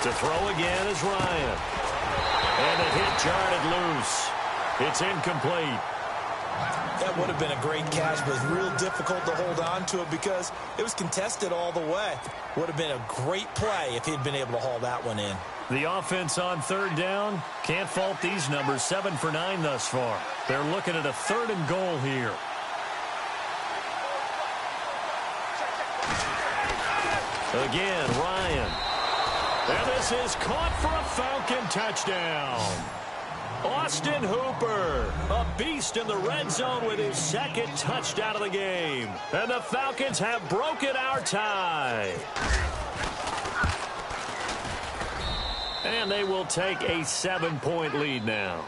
To throw again is Ryan. And the hit jarred it loose. It's incomplete. That would have been a great catch, but it's real difficult to hold on to it because it was contested all the way. Would have been a great play if he'd been able to haul that one in. The offense on third down, can't fault these numbers. 7 for 9 thus far. They're looking at a 3rd and goal here. Again, Ryan. And this is caught for a Falcon touchdown. Austin Hooper, a beast in the red zone with his 2nd touchdown of the game. And the Falcons have broken our tie. And they will take a 7-point lead now.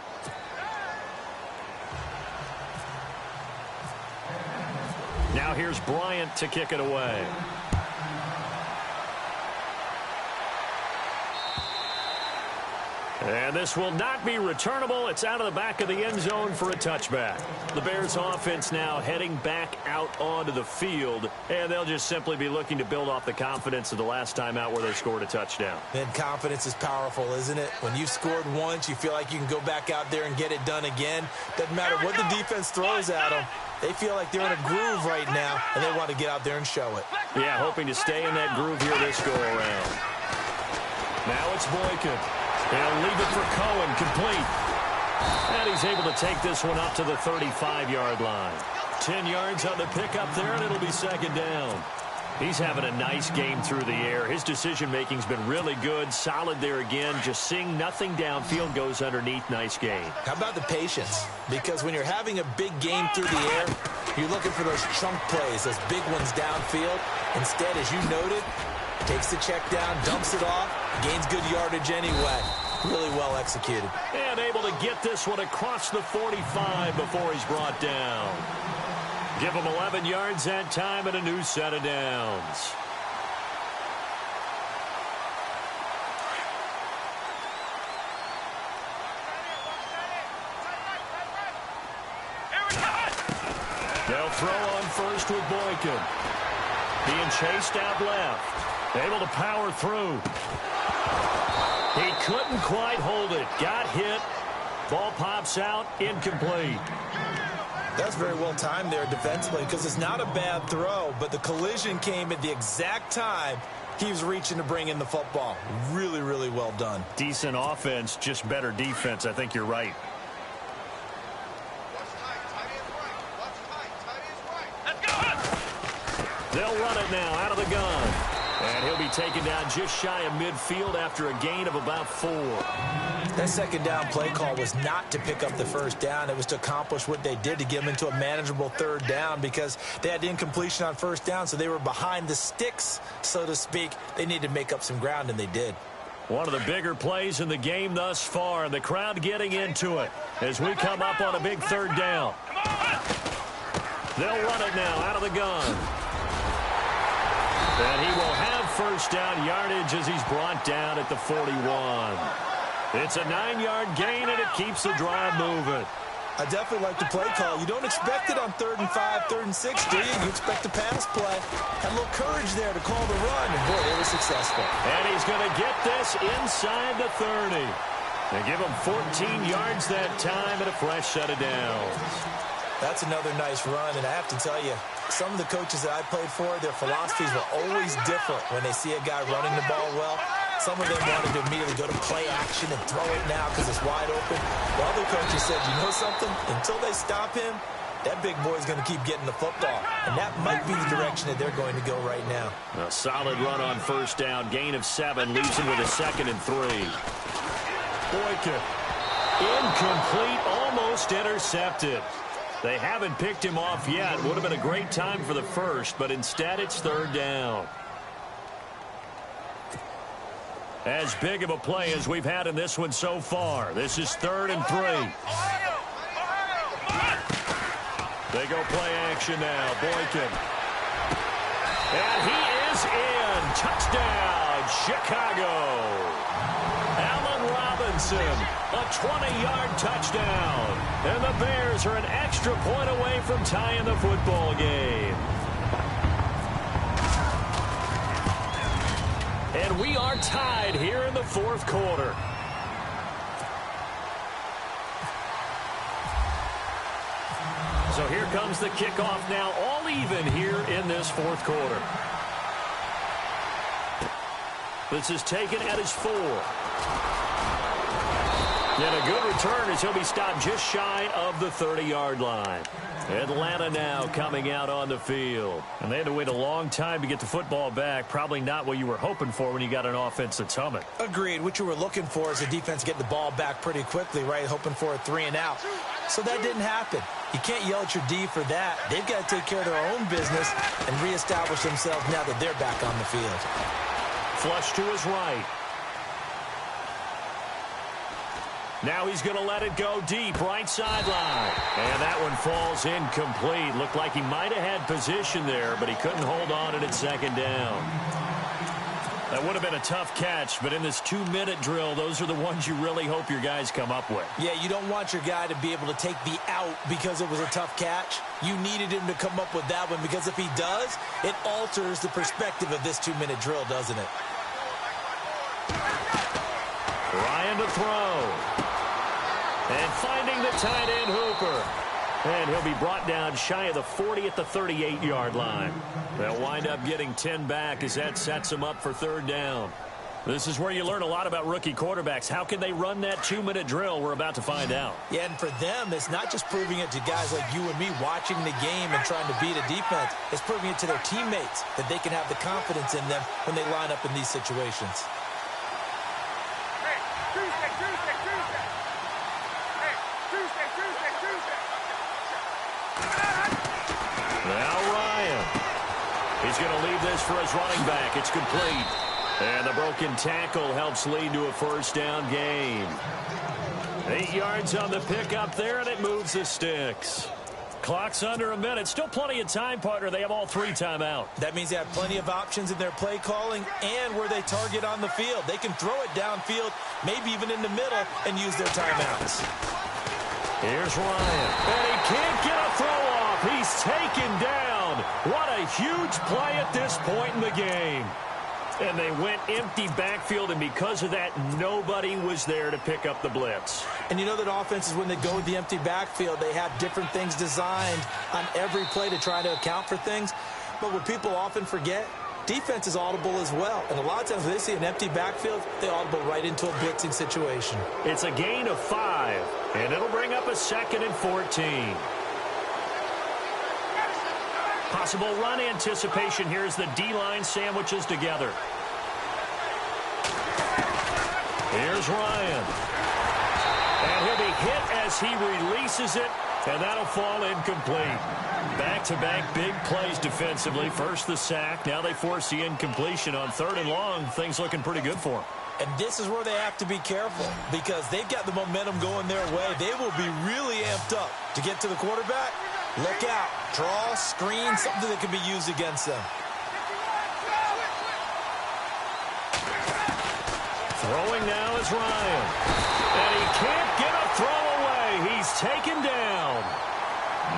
Now here's Bryant to kick it away. And this will not be returnable. It's out of the back of the end zone for a touchback. The Bears offense now heading back out onto the field, and they'll just simply be looking to build off the confidence of the last time out where they scored a touchdown. And confidence is powerful, isn't it? When you've scored once, you feel like you can go back out there and get it done again. Doesn't matter what the defense throws at them. They feel like they're in a groove right now, and they want to get out there and show it. Yeah, hoping to stay in that groove here this go-around. Now it's Boykin. He'll leave it for Cohen, complete. And he's able to take this one up to the 35-yard line. 10 yards on the pickup there, and it'll be second down. He's having a nice game through the air. His decision-making's been really good. Solid there again. Just seeing nothing downfield goes underneath. Nice game. How about the patience? Because when you're having a big game through the air, you're looking for those chunk plays, those big ones downfield. Instead, as you noted, takes the check down, dumps it off, gains good yardage anyway. Really well executed. And able to get this one across the 45 before he's brought down. Give him 11 yards that time and a new set of downs. They'll throw on first with Boykin. Being chased out left. Able to power through. He couldn't quite hold it. Got hit. Ball pops out. Incomplete. That's very well timed there defensively because it's not a bad throw, but the collision came at the exact time he was reaching to bring in the football. Really, really well done. Decent offense, just better defense. I think you're right. They'll run it now out of the gun. And he'll be taken down just shy of midfield after a gain of about 4. That second down play call was not to pick up the first down. It was to accomplish what they did to get them into a manageable third down because they had incompletion on first down, so they were behind the sticks, so to speak. They needed to make up some ground, and they did. One of the bigger plays in the game thus far, and the crowd getting into it as we come up on a big third down. They'll run it now out of the gun. And he will have first down yardage as he's brought down at the 41. It's a 9-yard gain, and it keeps the drive moving. I definitely like the play call. You don't expect it on 3rd and 5, 3rd and 6, do you? You expect a pass play. Had a little courage there to call the run, and boy, they were successful. And he's going to get this inside the 30. They give him 14 yards that time and a fresh set of downs. That's another nice run, and I have to tell you, some of the coaches that I played for, their philosophies were always different when they see a guy running the ball well. Some of them wanted to immediately go to play action and throw it now because it's wide open. The other coaches said, you know something? Until they stop him, that big boy's going to keep getting the football. And that might be the direction that they're going to go right now. A solid run on first down. Gain of 7. Leaves him with a 2nd and 3. Boykin. Incomplete. Almost intercepted. They haven't picked him off yet. Would have been a great time for the first, but instead it's 3rd down. As big of a play as we've had in this one so far. This is 3rd and 3. They go play action now. Boykin. And he is in. Touchdown, Chicago. Allen Robinson, a 20-yard touchdown. And the Bears are an extra point away from tying the football game. And we are tied here in the 4th quarter. So here comes the kickoff now, all even here in this 4th quarter. This is taken at his 4. And a good return as he'll be stopped just shy of the 30-yard line. Atlanta now coming out on the field. And they had to wait a long time to get the football back. Probably not what you were hoping for when you got an offense that's humming. Agreed. What you were looking for is the defense getting the ball back pretty quickly, right? Hoping for a 3 and out. So that didn't happen. You can't yell at your D for that. They've got to take care of their own business and reestablish themselves now that they're back on the field. Flush to his right. Now he's going to let it go deep, right sideline. And that one falls incomplete. Looked like he might have had position there, but he couldn't hold on, and it's 2nd down. That would have been a tough catch, but in this 2-minute drill, those are the ones you really hope your guys come up with. Yeah, you don't want your guy to be able to take the out because it was a tough catch. You needed him to come up with that one because if he does, it alters the perspective of this 2-minute drill, doesn't it? Ryan to throw. And finding the tight end Hooper. And he'll be brought down shy of the 40 at the 38-yard line. They'll wind up getting 10 back as that sets them up for third down. This is where you learn a lot about rookie quarterbacks. How can they run that 2-minute drill? We're about to find out. Yeah, and for them, it's not just proving it to guys like you and me watching the game and trying to beat a defense. It's proving it to their teammates that they can have the confidence in them when they line up in these situations. Now Ryan. He's going to leave this for his running back. It's complete. And the broken tackle helps lead to a first down gain. 8 yards on the pickup there, and it moves the sticks. Clock's under a minute. Still plenty of time, partner. They have all 3 timeout. That means they have plenty of options in their play calling and where they target on the field. They can throw it downfield, maybe even in the middle, and use their timeouts. Here's Ryan. And he can't get a throw off. He's taken down. What a huge play at this point in the game. And they went empty backfield, and because of that, nobody was there to pick up the blitz. And you know that offenses, when they go with the empty backfield, they have different things designed on every play to try to account for things. But what people often forget, defense is audible as well. And a lot of times when they see an empty backfield, they audible right into a blitzing situation. It's a gain of 5, and it'll bring up a 2nd and 14. Possible run anticipation here as the D-line sandwiches together. Here's Ryan. And he'll be hit as he releases it, and that'll fall incomplete. Back-to-back big plays defensively. First the sack, now they force the incompletion on 3rd and long. Things looking pretty good for them. And this is where they have to be careful because they've got the momentum going their way. They will be really amped up to get to the quarterback. Look out. Draw, screen, something that can be used against them. Throwing now is Ryan. And he can't get a throw away. He's taken down.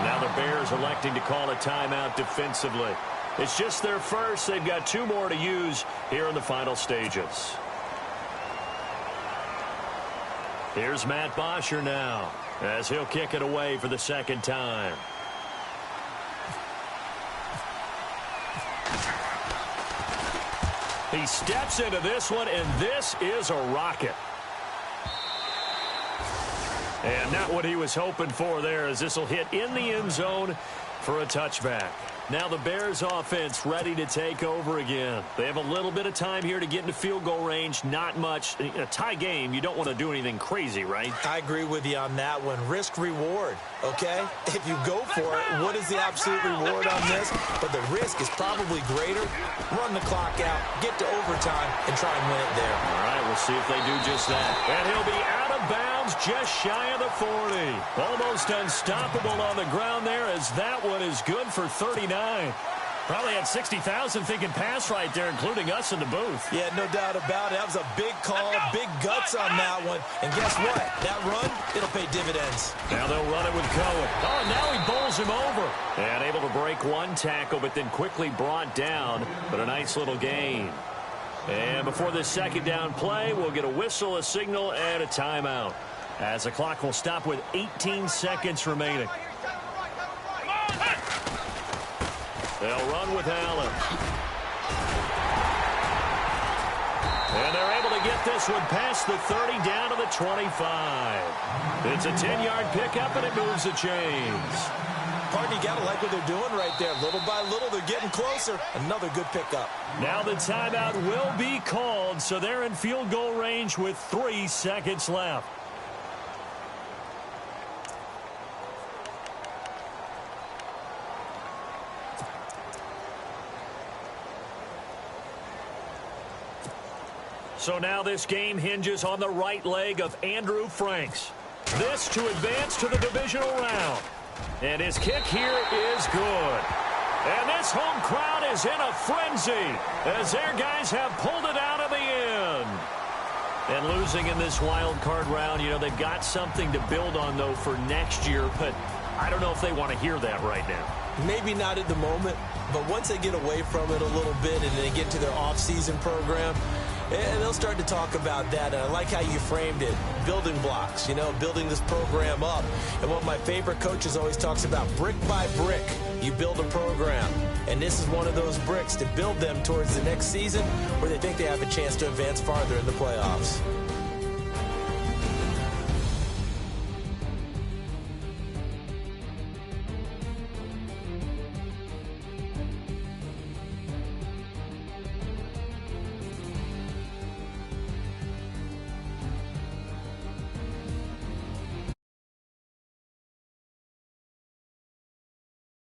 Now the Bears electing to call a timeout defensively. It's just their first. They've got 2 more to use here in the final stages. Here's Matt Bosher now as he'll kick it away for the 2nd time. He steps into this one, and this is a rocket. And not what he was hoping for there, as this will hit in the end zone for a touchback. Now the Bears offense ready to take over again. They have a little bit of time here to get into field goal range. Not much. In a tie game, you don't want to do anything crazy, right? I agree with you on that one. Risk reward, okay? If you go for it, what is the absolute reward on this? But the risk is probably greater. Run the clock out, get to overtime, and try and win it there. All right, we'll see if they do just that. And he'll be out of bounds just shy of the 40. Almost unstoppable on the ground there, as that one is good for 39. Probably had 60,000 thinking pass right there, including us in the booth. Yeah, no doubt about it. That was a big call, big guts on that one. And guess what? That run, it'll pay dividends. Now they'll run it with Cohen. Oh, and now he bowls him over. And able to break one tackle, but then quickly brought down. But a nice little gain. And before this 2nd down play, we'll get a whistle, a signal, and a timeout, as the clock will stop with 18 seconds remaining. They'll run with Allen. And they're able to get this one past the 30 down to the 25. It's a 10-yard pickup, and it moves the chains. Partner, you got to like what they're doing right there. Little by little, they're getting closer. Another good pickup. Now the timeout will be called, so they're in field goal range with 3 seconds left. So now this game hinges on the right leg of Andrew Franks. This to advance to the divisional round. And his kick here is good. And this home crowd is in a frenzy as their guys have pulled it out of the end. And losing in this wild card round, you know, they've got something to build on, though, for next year. But I don't know if they want to hear that right now. Maybe not at the moment, but once they get away from it a little bit and they get to their off-season program, and they'll start to talk about that. And I like how you framed it, building blocks, you know, building this program up. And one of my favorite coaches always talks about brick by brick, you build a program. And this is one of those bricks to build them towards the next season where they think they have a chance to advance farther in the playoffs.